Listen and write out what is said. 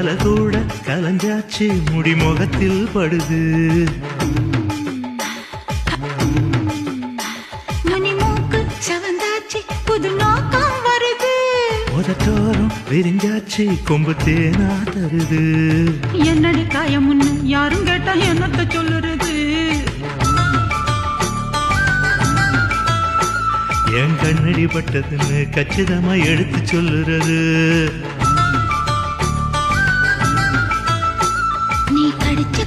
தலை கூட கலஞ்சாச்சு முடி முகத்தில் படுது மணிமூக்கு சவந்தாச்சு புது நோக்கம் வருது உதட்டோரம் விரிஞ்சாச்சு கொம்பு தேனா தருது என்னடி காயமுன்னு யாரும் கேட்டா என்னத்த சொல்லுறது என் கண்ணடி பட்டதுன்னு கச்சிதமா எடுத்து சொல்லுறது நீ கடிச்ச